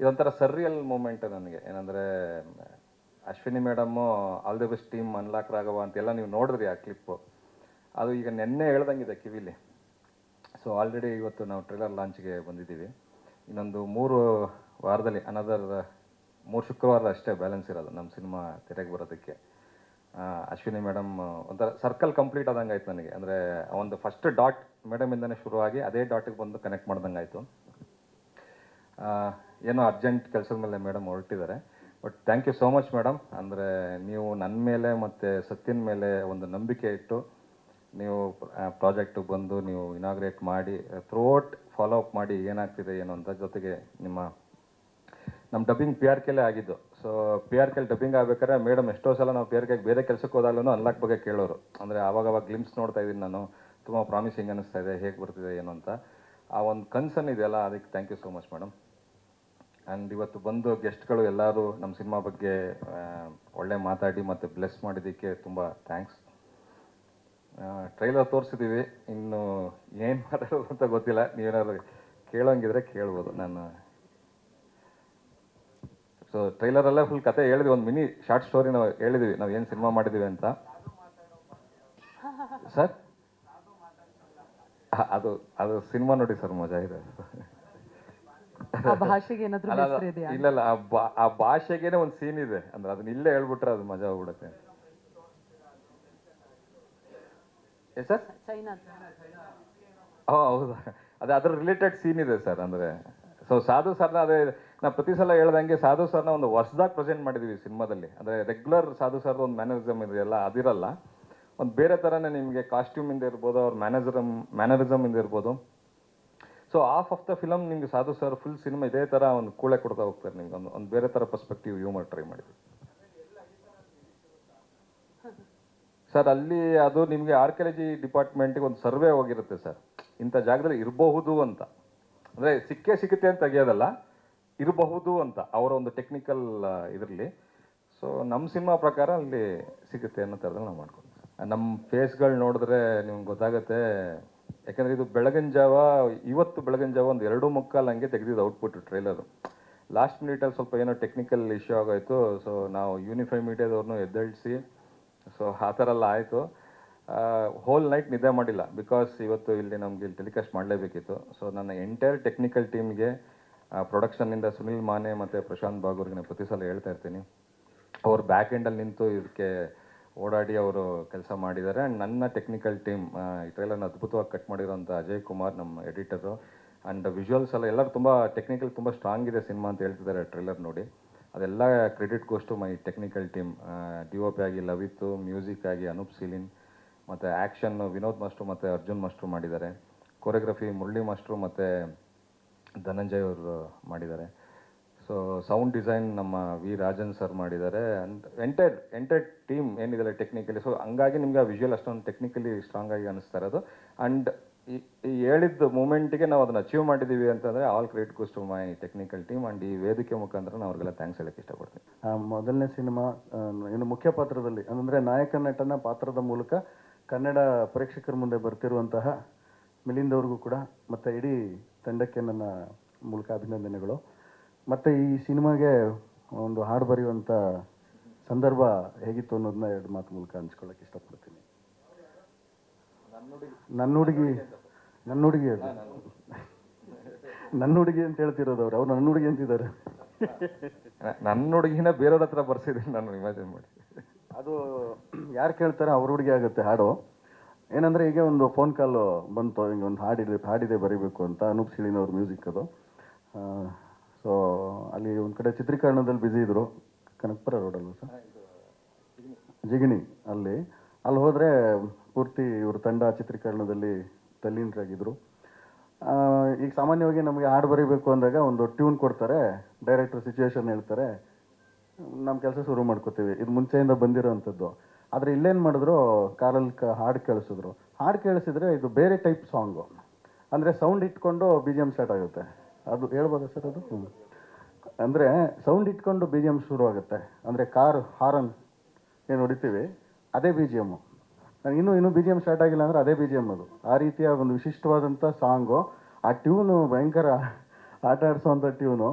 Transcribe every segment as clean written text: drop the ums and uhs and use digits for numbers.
ಇದೊಂಥರ ಸರ್ರಿಯಲ್ ಮೂಮೆಂಟ್ ನನಗೆ. ಏನಂದರೆ Ashwini madam all the best team unlock Raghava ಅಂತೆಲ್ಲ ನೀವು ನೋಡಿದ್ರಿ ಆ ಕ್ಲಿಪ್ಪು. ಅದು ಈಗ ನೆನ್ನೆ ಹೇಳ್ದಂಗಿದೆ ಕಿವಿಲಿ. ಸೊ ಆಲ್ರೆಡಿ ಇವತ್ತು ನಾವು ಟ್ರೇಲರ್ ಲಾಂಚ್ಗೆ ಬಂದಿದ್ದೀವಿ. ಇನ್ನೊಂದು 3 ವಾರದಲ್ಲಿ ಅನದರ್ 3 ಶುಕ್ರವಾರ ಅಷ್ಟೇ ಬ್ಯಾಲೆನ್ಸ್ ಇರೋದು ನಮ್ಮ ಸಿನಿಮಾ ತೆರೆಗೆ ಬರೋದಕ್ಕೆ. ಅಶ್ವಿನಿ ಮೇಡಮ್ ಒಂಥರ ಸರ್ಕಲ್ ಕಂಪ್ಲೀಟ್ ಆದಂಗೆ ಆಯ್ತು ನನಗೆ. ಅಂದರೆ ಒಂದು ಫಸ್ಟ್ ಡಾಟ್ ಮೇಡಮಿಂದನೇ ಶುರುವಾಗಿ ಅದೇ ಡಾಟಿಗೆ ಬಂದು ಕನೆಕ್ಟ್ ಮಾಡ್ದಂಗೆ ಆಯಿತು. ಏನೋ ಅರ್ಜೆಂಟ್ ಕೆಲಸದ ಮೇಲೆ ಮೇಡಮ್ ಹೊರಟಿದ್ದಾರೆ. But thank you so much madam. ಅಂದರೆ ನೀವು ನನ್ನ ಮೇಲೆ ಮತ್ತು ಸತ್ಯನ ಮೇಲೆ ಒಂದು ನಂಬಿಕೆ ಇಟ್ಟು ನೀವು ಪ್ರಾಜೆಕ್ಟಿಗೆ ಬಂದು ನೀವು ಇನಾಗ್ರೇಟ್ ಮಾಡಿ ಥ್ರೂಔಟ್ ಫಾಲೋ ಅಪ್ ಮಾಡಿ ಏನಾಗ್ತಿದೆ ಏನು ಅಂತ. ಜೊತೆಗೆ ನಮ್ಮ ಡಬ್ಬಿಂಗ್ ಪಿ ಆರ್ ಕೆಲ್ಲೇ ಆಗಿದ್ದು. ಸೊ ಪಿ ಆರ್ ಕೆಲ್ ಡಬ್ಬಿಂಗ್ ಆಗ್ಬೇಕಾದ್ರೆ ಮೇಡಮ್ ಎಷ್ಟೋ ಸಲ ನಾವು ಪಿ ಆರ್ ಕೆಗೆ ಬೇರೆ ಕೆಲಸಕ್ಕೆ ಹೋದಾಗಲೂ ಅನ್ಲಾಕ್ ಬಗ್ಗೆ ಕೇಳೋರು. ಅಂದರೆ ಆವಾಗ ಗ್ಲಿಮ್ಸ್ ನೋಡ್ತಾ ಇದ್ದೀನಿ ನಾನು, ತುಂಬ ಪ್ರಾಮಿಸಿಂಗ್ ಅನ್ನಿಸ್ತಾ ಇದೆ, ಹೇಗೆ ಬರ್ತಿದೆ ಏನು ಅಂತ. ಆ ಒಂದು ಕನ್ಸರ್ನ್ ಇದೆಯಲ್ಲ, ಅದಕ್ಕೆ thank you so much madam. And ಇವತ್ತು ಬಂದು ಗೆಸ್ಟ್ಗಳು ಎಲ್ಲರೂ ನಮ್ಮ ಸಿನಿಮಾ ಬಗ್ಗೆ ಒಳ್ಳೆ ಮಾತಾಡಿ ಮತ್ತು ಬ್ಲೆಸ್ ಮಾಡಿದ್ದಕ್ಕೆ ತುಂಬ ಥ್ಯಾಂಕ್ಸ್. ಟ್ರೈಲರ್ ತೋರಿಸಿದ್ದೀವಿ, ಇನ್ನು ಏನು ಮಾತಾಡೋದು ಅಂತ ಗೊತ್ತಿಲ್ಲ. ನೀವೇನಾದ್ರು ಕೇಳೋಂಗಿದ್ರೆ ಕೇಳ್ಬೋದು. ನಾನು ಸೊ ಟ್ರೈಲರಲ್ಲೇ ಫುಲ್ ಕತೆ ಹೇಳಿದ್ವಿ, ಒಂದು ಮಿನಿ ಶಾರ್ಟ್ ಸ್ಟೋರಿ ನಾವು ಹೇಳಿದ್ವಿ ನಾವು ಏನು ಸಿನಿಮಾ ಮಾಡಿದ್ದೀವಿ ಅಂತ. ಸರ್ ಅದು ಅದು ಸಿನಿಮಾ ನೋಡಿ ಸರ್, ಮಜಾ ಇದೆ. ಇಲ್ಲ ಆ ಭಾಷೆಗೇನೆ ಒಂದು ಸೀನ್ ಇದೆ. ಅಂದ್ರೆ ಅದನ್ನ ಇಲ್ಲೇ ಹೇಳ್ಬಿಟ್ರೆ ಅದು ಮಜಾ ಹೋಗ್ಬಿಡುತ್ತೆ. ಸರ್ ಹೌದಾ, ಅದ್ರ ರಿಲೇಟೆಡ್ ಸೀನ್ ಇದೆ ಸರ್. ಅಂದರೆ ಸೊ ಸಾಧು ಸರ್ನ ಅದೇ ನಾ ಪ್ರತಿ ಸಲ ಹೇಳ್ದಂಗೆ ಸಾಧು ಸರ್ನ ಒಂದು ಹೊಸದಾಗಿ ಪ್ರೆಸೆಂಟ್ ಮಾಡಿದ್ದೀವಿ ಸಿನಿಮಾದಲ್ಲಿ. ಅಂದರೆ ರೆಗ್ಯುಲರ್ ಸಾಧು ಸರ್ದು ಒಂದು ಮ್ಯಾನರಿಸಮ್ ಇದೆಯಲ್ಲ, ಅದಿರಲ್ಲ. ಒಂದು ಬೇರೆ ಥರನೇ ನಿಮಗೆ ಕಾಸ್ಟ್ಯೂಮಿಂದ ಇರ್ಬೋದು, ಅವ್ರ ಮ್ಯಾನರಿಸಮಿಂದ ಇರ್ಬೋದು. So half of the film ನಿಮಗೆ ಸಾಧು ಸರ್ ಫುಲ್ ಸಿನಿಮಾ ಇದೇ ಥರ ಒಂದು ಕೂಳೆ ಕೊಡ್ತಾ ಹೋಗ್ತಾರೆ ನಿಮ್ಗೆ. ಒಂದು ಬೇರೆ ಥರ ಪರ್ಸ್ಪೆಕ್ಟಿವ್ ಹ್ಯೂಮರ್ ಟ್ರೈ ಮಾಡಿದ್ವಿ ಸರ್. ಅಲ್ಲಿ ಅದು ನಿಮಗೆ ಆರ್ಕಿಯಾಲಜಿ ಡಿಪಾರ್ಟ್ಮೆಂಟಿಗೆ ಒಂದು ಸರ್ವೆ ಹೋಗಿರುತ್ತೆ ಸರ್, ಇಂಥ ಜಾಗದಲ್ಲಿ ಇರಬಹುದು ಅಂತ. ಅಂದರೆ ಸಿಗುತ್ತೆ ಅಂತ ತೆಗಿಯೋದಲ್ಲ, ಇರಬಹುದು ಅಂತ ಅವರ ಒಂದು ಟೆಕ್ನಿಕಲ್ ಇದರಲ್ಲಿ. ಸೊ ನಮ್ಮ ಸಿನಿಮಾ ಪ್ರಕಾರ ಅಲ್ಲಿ ಸಿಗುತ್ತೆ ಅನ್ನೋ ಥರದಲ್ಲಿ ನಾವು ಮಾಡ್ಕೊಂಡು ನಮ್ಮ ಫೇಸ್ಗಳು ನೋಡಿದ್ರೆ ನಿಮ್ಗೆ ಗೊತ್ತಾಗುತ್ತೆ. ಯಾಕಂದರೆ ಇದು ಇವತ್ತು ಬೆಳಗಿನ ಜಾವ ಒಂದು 2:45 ಹಂಗೆ ತೆಗೆದಿದ್ದು ಔಟ್ಪುಟ್ ಟ್ರೈಲರು. ಲಾಸ್ಟ್ ಮಿನಿಟಲ್ಲಿ ಸ್ವಲ್ಪ ಏನೋ ಟೆಕ್ನಿಕಲ್ ಇಶ್ಯೂ ಆಗೋಯ್ತು. ಸೊ ನಾವು ಯೂನಿಫೈ ಮೀಡಿಯಾದವ್ರನ್ನೂ ಎದ್ದೇಳಿಸಿ, ಸೊ ಆ ಥರ ಎಲ್ಲ ಆಯಿತು. ಹೋಲ್ ನೈಟ್ ನಿದ್ದೆ ಮಾಡಿಲ್ಲ, ಬಿಕಾಸ್ ಇವತ್ತು ನಮಗೆ ಟೆಲಿಕಾಸ್ಟ್ ಮಾಡಲೇಬೇಕಿತ್ತು. ಸೊ ನನ್ನ ಎಂಟೈರ್ ಟೆಕ್ನಿಕಲ್ ಟೀಮ್ಗೆ, ಪ್ರೊಡಕ್ಷನ್ನಿಂದ ಸುನಿಲ್ ಮಾನೆ ಮತ್ತು ಪ್ರಶಾಂತ್ ಬಾಗೂರ್ಗೆ ನಾನು ಪ್ರತಿ ಸಲ ಹೇಳ್ತಾ ಇರ್ತೀನಿ, ಅವ್ರು ಬ್ಯಾಕ್ ಎಂಡಲ್ಲಿ ನಿಂತು ಇದಕ್ಕೆ ಓಡಾಡಿ ಅವರು ಕೆಲಸ ಮಾಡಿದ್ದಾರೆ. ಆ್ಯಂಡ್ ನನ್ನ ಟೆಕ್ನಿಕಲ್ ಟೀಮ್ ಈ ಟ್ರೈಲರ್ನ ಅದ್ಭುತವಾಗಿ ಕಟ್ ಮಾಡಿರೋಂಥ ಅಜಯ್ ಕುಮಾರ್ ನಮ್ಮ ಎಡಿಟರು. ಆ್ಯಂಡ್ ವಿಜುವಲ್ಸ್ ಎಲ್ಲ ಎಲ್ಲರೂ ತುಂಬ ಟೆಕ್ನಿಕಲ್ ತುಂಬ ಸ್ಟ್ರಾಂಗ್ ಇದೆ ಸಿನಿಮಾ ಅಂತ ಹೇಳ್ತಿದ್ದಾರೆ ಟ್ರೈಲರ್ ನೋಡಿ. ಅದೆಲ್ಲ credit goes to my technical team. D O P ಆಗಿ ಲವಿತ್ತು, ಮ್ಯೂಸಿಕ್ ಆಗಿ ಅನೂಪ್ ಸೀಲಿನ್, ಮತ್ತು ಆ್ಯಕ್ಷನ್ ವಿನೋದ್ ಮಾಸ್ಟ್ರು ಮತ್ತು ಅರ್ಜುನ್ ಮಾಸ್ಟ್ರು ಮಾಡಿದ್ದಾರೆ. ಕೊರಿಯೋಗ್ರಫಿ ಮುರಳಿ ಮಾಸ್ಟ್ರು ಮತ್ತು ಧನಂಜಯ್ ಅವರು ಮಾಡಿದ್ದಾರೆ. ಸೊ ಸೌಂಡ್ ಡಿಸೈನ್ ನಮ್ಮ ವಿ ರಾಜನ್ ಸರ್ ಮಾಡಿದ್ದಾರೆ. ಆ್ಯಂಡ್ ಎಂಟೈರ್ ಟೀಮ್ ಏನಿದೆ ಟೆಕ್ನಿಕಲಿ. ಸೊ ಹಂಗಾಗಿ ನಿಮ್ಗೆ ಆ ವಿಜುವಲ್ ಅಷ್ಟೊಂದು ಟೆಕ್ನಿಕಲಿ ಸ್ಟ್ರಾಂಗ್ ಆಗಿ ಅನ್ನಿಸ್ತಾ ಇರೋದು. ಆ್ಯಂಡ್ ಈ ಹೇಳಿದ್ದ ಮೂಮೆಂಟಿಗೆ ನಾವು ಅದನ್ನು ಅಚೀವ್ ಮಾಡಿದ್ದೀವಿ ಅಂತಂದರೆ all credit goes to my technical team. And ಈ ವೇದಿಕೆ ಮುಖಾಂತರ ನಾನು ಅವ್ರಿಗೆಲ್ಲ ಥ್ಯಾಂಕ್ಸ್ ಹೇಳಕ್ಕೆ ಇಷ್ಟಪಡ್ತೀನಿ. ಮೊದಲನೇ ಸಿನಿಮಾ ಇನ್ನು ಮುಖ್ಯ ಪಾತ್ರದಲ್ಲಿ ಅಂದರೆ ನಾಯಕ ನಟನ ಪಾತ್ರದ ಮೂಲಕ ಕನ್ನಡ ಪ್ರೇಕ್ಷಕರ ಮುಂದೆ ಬರ್ತಿರುವಂತಹ ಮಿಲಿಂದ್ ಅವ್ರಿಗೂ ಕೂಡ ಮತ್ತು ಇಡೀ ತಂಡಕ್ಕೆ ನನ್ನ ಮೂಲಕ ಅಭಿನಂದನೆಗಳು. ಮತ್ತು ಈ ಸಿನಿಮಾಗೆ ಒಂದು ಹಾಡು ಬರೆಯುವಂಥ ಸಂದರ್ಭ ಹೇಗಿತ್ತು ಅನ್ನೋದನ್ನ 2 ಮಾತು ಮೂಲಕ ಹಂಚ್ಕೊಳ್ಳೋಕೆ ಇಷ್ಟಪಡ್ತೀನಿ. ನನ್ನ ಹುಡುಗಿ ಅಂತ ಹೇಳ್ತಿರೋದು ಅವ್ರು ನನ್ನ ಹುಡುಗಿ ಅಂತಿದ್ದಾರೆ. ನನ್ನ ಹುಡುಗಿನ ಬೇರೆಯವ್ರ ಹತ್ರ ಬರ್ಸಿದ್ದೀನಿ ನಾನು, ಇಮ್ಯಾಜಿನ್ ಮಾಡಿ. ಅದು ಯಾರು ಕೇಳ್ತಾರೆ ಅವ್ರ ಹುಡುಗಿ ಆಗುತ್ತೆ ಹಾಡು. ಏನಂದರೆ ಈಗ ಒಂದು ಫೋನ್ ಕಾಲು ಬಂತು, ಹಿಂಗೆ ಒಂದು ಹಾಡಿದೆ ಬರೀಬೇಕು ಅಂತ. ಅನೂಪ್ ಸೀಳಿನ್ ಅವ್ರ ಮ್ಯೂಸಿಕ್ ಅದು. ಸೊ ಅಲ್ಲಿ ಒಂದು ಕಡೆ ಚಿತ್ರೀಕರಣದಲ್ಲಿ ಬ್ಯುಸಿ ಇದ್ದರು, ಕನಕಪುರ ರೋಡಲ್ವ ಸರ್, ಜಿಗಣಿ ಅಲ್ಲಿ ಹೋದರೆ ಪೂರ್ತಿ ಇವ್ರ ತಂಡ ಚಿತ್ರೀಕರಣದಲ್ಲಿ ತಲ್ಲೀನರಾಗಿದ್ದರು. ಈಗ ಸಾಮಾನ್ಯವಾಗಿ ನಮಗೆ ಹಾಡು ಬರೀಬೇಕು ಅಂದಾಗ ಒಂದು ಟ್ಯೂನ್ ಕೊಡ್ತಾರೆ, ಡೈರೆಕ್ಟ್ರ್ ಸಿಚುವೇಶನ್ ಹೇಳ್ತಾರೆ, ನಮ್ಮ ಕೆಲಸ ಶುರು ಮಾಡ್ಕೋತೀವಿ. ಇದು ಮುಂಚೆಯಿಂದ ಬಂದಿರೋವಂಥದ್ದು. ಆದರೆ ಇಲ್ಲೇನು ಮಾಡಿದ್ರು, ಕಾರಲ್ಲಿ ಹಾಡು ಕೇಳಿಸಿದ್ರೆ ಇದು ಬೇರೆ ಟೈಪ್ ಸಾಂಗು. ಅಂದರೆ ಸೌಂಡ್ ಇಟ್ಕೊಂಡು ಬಿ ಜಿ ಎಮ್ ಸ್ಟಾರ್ಟ್ ಆಗುತ್ತೆ. ಅದು ಹೇಳ್ಬೋದಾ ಸರ್? ಅದು ಅಂದರೆ ಸೌಂಡ್ ಇಟ್ಕೊಂಡು ಬಿ ಜಿ ಎಮ್ ಶುರು ಆಗುತ್ತೆ. ಅಂದರೆ ಕಾರ್ ಹಾರನ್ ಏನು ಹೊಡಿತೀವಿ ಅದೇ ಬಿ ಜಿ ಎಮ್ಮು. ಇನ್ನೂ ಬಿ ಜಿ ಎಮ್ ಸ್ಟಾರ್ಟ್ ಆಗಿಲ್ಲ ಅಂದರೆ ಅದೇ ಬಿ ಜಿ ಎಮ್. ಅದು ಆ ರೀತಿಯ ಒಂದು ವಿಶಿಷ್ಟವಾದಂಥ ಸಾಂಗು. ಆ ಟ್ಯೂನು ಭಯಂಕರ ಆಟ ಆಡಿಸೋವಂಥ ಟ್ಯೂನು.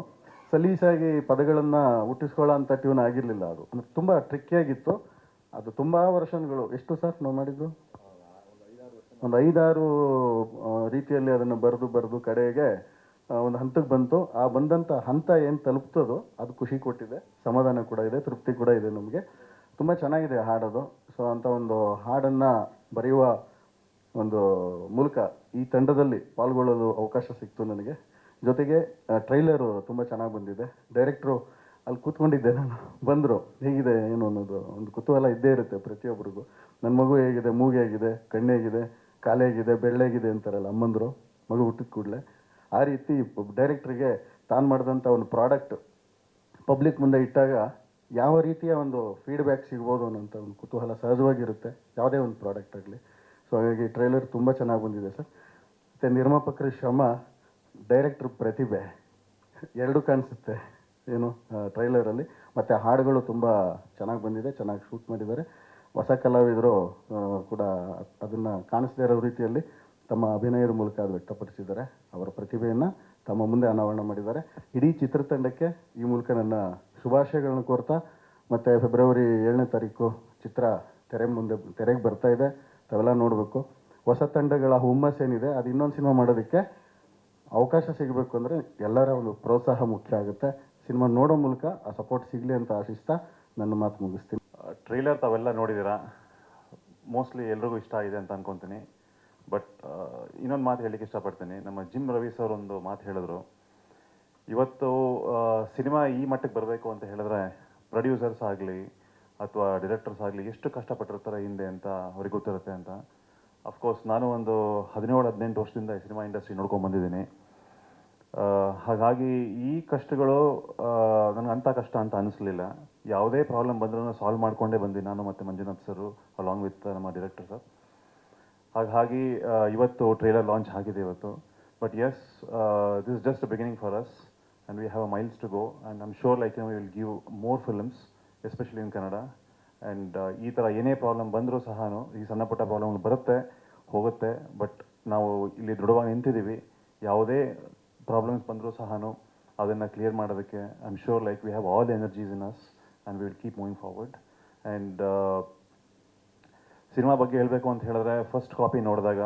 ಸಲೀಸಾಗಿ ಪದಗಳನ್ನು ಹುಟ್ಟಿಸ್ಕೊಳ್ಳೋ ಅಂಥ ಟ್ಯೂನ್ ಆಗಿರಲಿಲ್ಲ ಅದು. ಅಂದರೆ ತುಂಬ ಟ್ರಿಕ್ಕಿಯಾಗಿತ್ತು ಅದು. ತುಂಬ ವರ್ಷಗಳು ಎಷ್ಟು ಸರ್ ನಾವು ಮಾಡಿದ್ದು, ಒಂದು 5-6 ರೀತಿಯಲ್ಲಿ ಅದನ್ನು ಬರೆದು ಕಡೆಗೆ ಒಂದು ಹಂತಕ್ಕೆ ಬಂತು. ಆ ಬಂದಂಥ ಹಂತ ಏನು ತಲುಪ್ತದೋ ಅದು ಖುಷಿ ಕೊಟ್ಟಿದೆ, ಸಮಾಧಾನ ಕೂಡ ಇದೆ, ತೃಪ್ತಿ ಕೂಡ ಇದೆ ನಮಗೆ. ತುಂಬ ಚೆನ್ನಾಗಿದೆ ಹಾಡೋದು. ಸೊ ಅಂಥ ಒಂದು ಹಾಡನ್ನು ಬರೆಯುವ ಒಂದು ಮೂಲಕ ಈ ತಂಡದಲ್ಲಿ ಪಾಲ್ಗೊಳ್ಳಲು ಅವಕಾಶ ಸಿಕ್ತು ನನಗೆ. ಜೊತೆಗೆ ಟ್ರೈಲರು ತುಂಬ ಚೆನ್ನಾಗಿ ಬಂದಿದೆ. ಡೈರೆಕ್ಟ್ರು ಅಲ್ಲಿ ಕೂತ್ಕೊಂಡಿದ್ದೆ ನಾನು, ಬಂದರು ಹೇಗಿದೆ ಏನು ಅನ್ನೋದು ಒಂದು ಕುತೂಹಲ ಇದ್ದೇ ಇರುತ್ತೆ ಪ್ರತಿಯೊಬ್ಬರಿಗೂ. ನನ್ನ ಮಗು ಹೇಗಿದೆ, ಮೂಗು ಹೇಗಿದೆ, ಕಣ್ಣು ಹೇಗಿದೆ, ಕಾಲು ಹೇಗಿದೆ, ಬೆಳ್ಳೆಗಿದೆ ಅಂತಾರಲ್ಲ ಅಮ್ಮಂದರು ಮಗು ಹುಟ್ಟಿದ ಕೂಡಲೇ. ಆ ರೀತಿ ಡೈರೆಕ್ಟ್ರಿಗೆ ತಾನು ಮಾಡಿದಂಥ ಒಂದು ಪ್ರಾಡಕ್ಟ್ ಪಬ್ಲಿಕ್ ಮುಂದೆ ಇಟ್ಟಾಗ ಯಾವ ರೀತಿಯ ಒಂದು ಫೀಡ್ಬ್ಯಾಕ್ ಸಿಗ್ಬೋದು ಅನ್ನೋಂಥ ಒಂದು ಕುತೂಹಲ ಸಹಜವಾಗಿರುತ್ತೆ ಯಾವುದೇ ಒಂದು ಪ್ರಾಡಕ್ಟ್ ಆಗಲಿ. ಸೊ ಹಾಗಾಗಿ ಟ್ರೈಲರ್ ತುಂಬ ಚೆನ್ನಾಗಿ ಬಂದಿದೆ ಸರ್. ಮತ್ತು ನಿರ್ಮಾಪಕರ ಶ್ರಮ, ಡೈರೆಕ್ಟ್ರ್ ಪ್ರತಿಭೆ ಎರಡೂ ಕಾಣಿಸುತ್ತೆ ಏನು ಟ್ರೈಲರಲ್ಲಿ. ಮತ್ತು ಹಾಡುಗಳು ತುಂಬ ಚೆನ್ನಾಗಿ ಬಂದಿದೆ, ಚೆನ್ನಾಗಿ ಶೂಟ್ ಮಾಡಿದ್ದಾರೆ. ಹೊಸ ಕಲಾವಿದರು ಕೂಡ ಅದನ್ನು ಕಾಣಿಸದೇ ಇರೋ ರೀತಿಯಲ್ಲಿ ತಮ್ಮ ಅಭಿನಯದ ಮೂಲಕ ಅದು ವ್ಯಕ್ತಪಡಿಸಿದ್ದಾರೆ. ಅವರ ಪ್ರತಿಭೆಯನ್ನು ತಮ್ಮ ಮುಂದೆ ಅನಾವರಣ ಮಾಡಿದ್ದಾರೆ. ಇಡೀ ಚಿತ್ರತಂಡಕ್ಕೆ ಈ ಮೂಲಕ ನನ್ನ ಶುಭಾಶಯಗಳನ್ನು ಕೋರ್ತಾ, ಮತ್ತು ಫೆಬ್ರವರಿ 7ನೇ ತಾರೀಕು ಚಿತ್ರ ತೆರೆಗೆ ಬರ್ತಾ ಇದೆ, ತಾವೆಲ್ಲ ನೋಡಬೇಕು. ಹೊಸ ತಂಡಗಳ ಹುಮ್ಮಸ್ಸೇನಿದೆ ಅದು ಇನ್ನೊಂದು ಸಿನಿಮಾ ಮಾಡೋದಕ್ಕೆ ಅವಕಾಶ ಸಿಗಬೇಕು ಅಂದರೆ ಎಲ್ಲರ ಒಂದು ಪ್ರೋತ್ಸಾಹ ಮುಖ್ಯ ಆಗುತ್ತೆ. ಸಿನಿಮಾ ನೋಡೋ ಮೂಲಕ ಆ ಸಪೋರ್ಟ್ ಸಿಗಲಿ ಅಂತ ಆಶಿಸ್ತಾ ನನ್ನ ಮಾತು ಮುಗಿಸ್ತೀನಿ. ಟ್ರೈಲರ್ ತಾವೆಲ್ಲ ನೋಡಿದ್ದೀರಾ, ಮೋಸ್ಟ್ಲಿ ಎಲ್ರಿಗೂ ಇಷ್ಟ ಆಗಿದೆ ಅಂತ ಅನ್ಕೊತೀನಿ. ಬಟ್ ಇನ್ನೊಂದು ಮಾತು ಹೇಳಲಿಕ್ಕೆ ಇಷ್ಟಪಡ್ತೀನಿ. ನಮ್ಮ ಜಿಮ್ ರವಿ ಸರ್ ಒಂದು ಮಾತು ಹೇಳಿದ್ರು, ಇವತ್ತು ಸಿನಿಮಾ ಈ ಮಟ್ಟಕ್ಕೆ ಬರಬೇಕು ಅಂತ ಹೇಳಿದ್ರೆ ಪ್ರೊಡ್ಯೂಸರ್ಸ್ ಆಗಲಿ ಅಥವಾ ಡೈರೆಕ್ಟರ್ಸ್ ಆಗಲಿ ಎಷ್ಟು ಕಷ್ಟಪಟ್ಟಿರ್ತಾರೆ ಹಿಂದೆ ಅಂತ ಅವ್ರಿಗೆ ಗೊತ್ತಿರುತ್ತೆ ಅಂತ. ಅಫ್ಕೋರ್ಸ್ ನಾನು ಒಂದು 17-18 ವರ್ಷದಿಂದ ಈ ಸಿನಿಮಾ ಇಂಡಸ್ಟ್ರಿ ನೋಡ್ಕೊಂಡು ಬಂದಿದ್ದೀನಿ. ಹಾಗಾಗಿ ಈ ಕಷ್ಟಗಳು ನನಗೆ ಅಂಥ ಕಷ್ಟ ಅಂತ ಅನಿಸ್ಲಿಲ್ಲ. ಯಾವುದೇ ಪ್ರಾಬ್ಲಮ್ ಬಂದರೂ ಸಾಲ್ವ್ ಮಾಡಿಕೊಂಡೇ ಬಂದು ನಾನು ಮತ್ತು ಮಂಜುನಾಥ್ ಸರು ಅಲಾಂಗ್ ವಿತ್ ನಮ್ಮ ಡೈರೆಕ್ಟರ್ ಸರ್. ಹಾಗಾಗಿ ಇವತ್ತು ಟ್ರೈಲರ್ ಲಾಂಚ್ ಆಗಿದೆ ಇವತ್ತು. But yes, this is just a beginning for us and we have a miles to go and I am sure like we will give more films especially in Kannada. And ಈ ಥರ ಏನೇ problem ಬಂದರೂ ಸಹ ಈ ಸಣ್ಣ ಪುಟ್ಟ ಪ್ರಾಬ್ಲಮ್ಗಳು ಬರುತ್ತೆ ಹೋಗುತ್ತೆ, ಬಟ್ ನಾವು ಇಲ್ಲಿ ದೃಢವಾಗಿ ನಿಂತಿದ್ದೀವಿ. ಯಾವುದೇ ಪ್ರಾಬ್ಲಮ್ಸ್ ಬಂದರೂ ಸಹ ಅದನ್ನು ಕ್ಲಿಯರ್ ಮಾಡೋದಕ್ಕೆ I am sure like we have all the energies in us and we will keep moving forward. And cinema ಬಗ್ಗೆ ಹೇಳಬೇಕು ಅಂತ ಹೇಳಿದ್ರೆ, ಫಸ್ಟ್ ಕಾಪಿ ನೋಡಿದಾಗ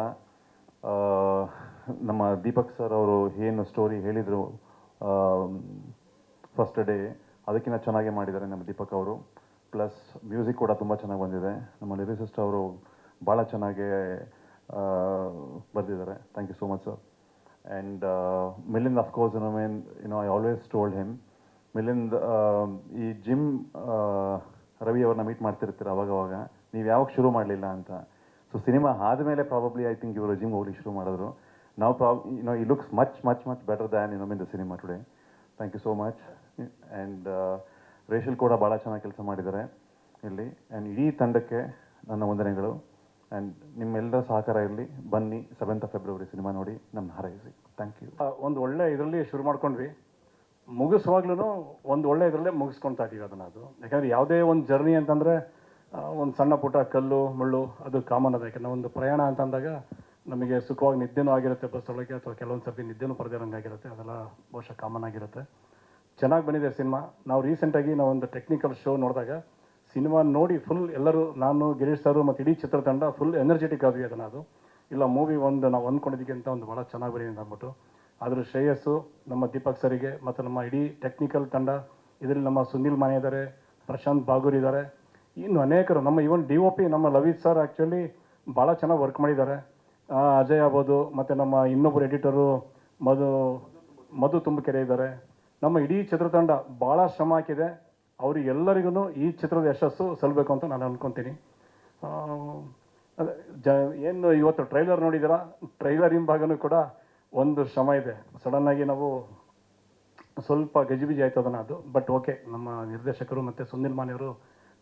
ನಮ್ಮ ದೀಪಕ್ ಸರ್ ಅವರು ಏನು ಸ್ಟೋರಿ ಹೇಳಿದರು ಫಸ್ಟ್ ಡೇ, ಅದಕ್ಕಿಂತ ಚೆನ್ನಾಗೇ ಮಾಡಿದ್ದಾರೆ ನಮ್ಮ ದೀಪಕ್ ಅವರು. ಪ್ಲಸ್ ಮ್ಯೂಸಿಕ್ ಕೂಡ ತುಂಬ ಚೆನ್ನಾಗಿ ಬಂದಿದೆ. ನಮ್ಮ ಲಿರಿಸಿಸ್ಟ್ ಅವರು ಭಾಳ ಚೆನ್ನಾಗೇ ಬರೆದಿದ್ದಾರೆ. Thank you so much sir. And Milind of course I always told him, Milind ಈ ಜಿಮ್ ರವಿ ಅವ್ರನ್ನ ಮೀಟ್ ಮಾಡ್ತಿರ್ತೀರ ಅವಾಗವಾಗ, ನೀವು ಯಾವಾಗ ಶುರು ಮಾಡಲಿಲ್ಲ ಅಂತ. ಸೊ ಸಿನಿಮಾ ಆದಮೇಲೆ ಪ್ರಾಬಬ್ಲಿ ಐ ಥಿಂಕ್ ಇವರು ಜಿಮ್ ಹೋಗ್ಲಿಕ್ಕೆ ಶುರು ಮಾಡಿದ್ರು. ನಾವು ಈ looks much much much better than in the cinema today. Thank you so much. And Rachel ಕೂಡ ಭಾಳ ಚೆನ್ನಾಗಿ ಕೆಲಸ ಮಾಡಿದ್ದಾರೆ ಇಲ್ಲಿ. ಆ್ಯಂಡ್ ಇಡೀ ತಂಡಕ್ಕೆ ನನ್ನ ವಂದನೆಗಳು. ಆ್ಯಂಡ್ ನಿಮ್ಮೆಲ್ಲರ ಸಹಕಾರ ಇರಲಿ. ಬನ್ನಿ 7th ಫೆಬ್ರವರಿ ಸಿನಿಮಾ ನೋಡಿ, ನಮ್ಮ ಹಾರೈಸಿ. Thank you. ಒಂದು ಒಳ್ಳೆ ಇದರಲ್ಲಿ ಶುರು ಮಾಡ್ಕೊಂಡ್ವಿ, ಮುಗಿಸುವಾಗ್ಲೂ ಒಂದು ಒಳ್ಳೆ ಇದರಲ್ಲೇ ಮುಗಿಸ್ಕೊಳ್ತಾ ಇದ್ದೀವಿ ಅದನ್ನು. ಅದು ಯಾಕಂದರೆ ಯಾವುದೇ ಒಂದು ಜರ್ನಿ ಅಂತಂದರೆ ಒಂದು ಸಣ್ಣ ಪುಟ್ಟ ಕಲ್ಲು ಮುಳ್ಳು ಅದು ಕಾಮನ್ ಅದ. ಯಾಕಂದರೆ ಒಂದು ಪ್ರಯಾಣ ಅಂತಂದಾಗ ನಮಗೆ ಸುಖವಾಗಿ ನಿದ್ದೆನೂ ಆಗಿರುತ್ತೆ ಬಸ್ ಒಳಗೆ, ಅಥವಾ ಕೆಲವೊಂದು ಸರ್ತಿ ನಿದ್ದೆನೂ ಆಗಿರುತ್ತೆ. ಅದೆಲ್ಲ ಬಹುಶಃ ಕಾಮನ್ ಆಗಿರುತ್ತೆ. ಚೆನ್ನಾಗಿ ಬಂದಿದೆ ಸಿನಿಮಾ. ನಾವು ರೀಸೆಂಟಾಗಿ ಒಂದು ಟೆಕ್ನಿಕಲ್ ಶೋ ನೋಡಿದಾಗ ಸಿನಿಮಾ ನೋಡಿ ಫುಲ್ ಎಲ್ಲರೂ, ನಾನು ಗಿರೀಶ್ ಸರು ಮತ್ತು ಇಡೀ ಚಿತ್ರತಂಡ ಫುಲ್ ಎನರ್ಜೆಟಿಕ್ ಆದ್ವಿ ಅದನ್ನು. ಅದು ಇಲ್ಲ ಮೂವಿ ನಾವು ಅಂದ್ಕೊಂಡಿದ್ದಕ್ಕಿಂತ ಒಂದು ಭಾಳ ಚೆನ್ನಾಗಿ ಬಂದಿದೆ ಅಂದ್ಬಿಟ್ಟು. ಅದ್ರ ಶ್ರೇಯಸ್ಸು ನಮ್ಮ ದೀಪಕ್ ಸರಿಗೆ ಮತ್ತು ನಮ್ಮ ಇಡೀ ಟೆಕ್ನಿಕಲ್ ತಂಡ. ಇದರಲ್ಲಿ ನಮ್ಮ ಸುನಿಲ್ ಮಾನೆ ಇದ್ದಾರೆ, ಪ್ರಶಾಂತ್ ಬಾಗೂರ್ ಇದ್ದಾರೆ, ಇನ್ನು ಅನೇಕರು. ನಮ್ಮ ಇವನ್ DOP ನಮ್ಮ ಲವಿತ್ ಸರ್ ಆ್ಯಕ್ಚುಲಿ ಭಾಳ ಚೆನ್ನಾಗಿ ವರ್ಕ್ ಮಾಡಿದ್ದಾರೆ. ಅಜಯ್ ಆಗ್ಬೋದು, ಮತ್ತು ನಮ್ಮ ಇನ್ನೊಬ್ಬರು ಎಡಿಟರು ಮಧು ತುಂಬಕೆರೆ ಇದ್ದಾರೆ. ನಮ್ಮ ಇಡೀ ಚಿತ್ರತಂಡ ಭಾಳ ಶ್ರಮ ಹಾಕಿದೆ. ಅವರಿಗೆಲ್ಲರಿಗೂ ಈ ಚಿತ್ರದ ಯಶಸ್ಸು ಸಲ್ಲಬೇಕು ಅಂತ ನಾನು ಅಂದ್ಕೊತೀನಿ. ಏನು ಇವತ್ತು ಟ್ರೈಲರ್ ನೋಡಿದ್ದೀರಾ, ಟ್ರೈಲರ್ ಹಿಂಭಾಗನೂ ಕೂಡ ಒಂದು ಶ್ರಮ ಇದೆ. ಸಡನ್ನಾಗಿ ನಾವು ಸ್ವಲ್ಪ ಗಜಿಬಿಜಿ ಆಯ್ತು ಅದನ್ನು. ಅದು ಬಟ್ ಓಕೆ, ನಮ್ಮ ನಿರ್ದೇಶಕರು ಮತ್ತು ಸುನಿಲ್ ಮಾನೆಯವರು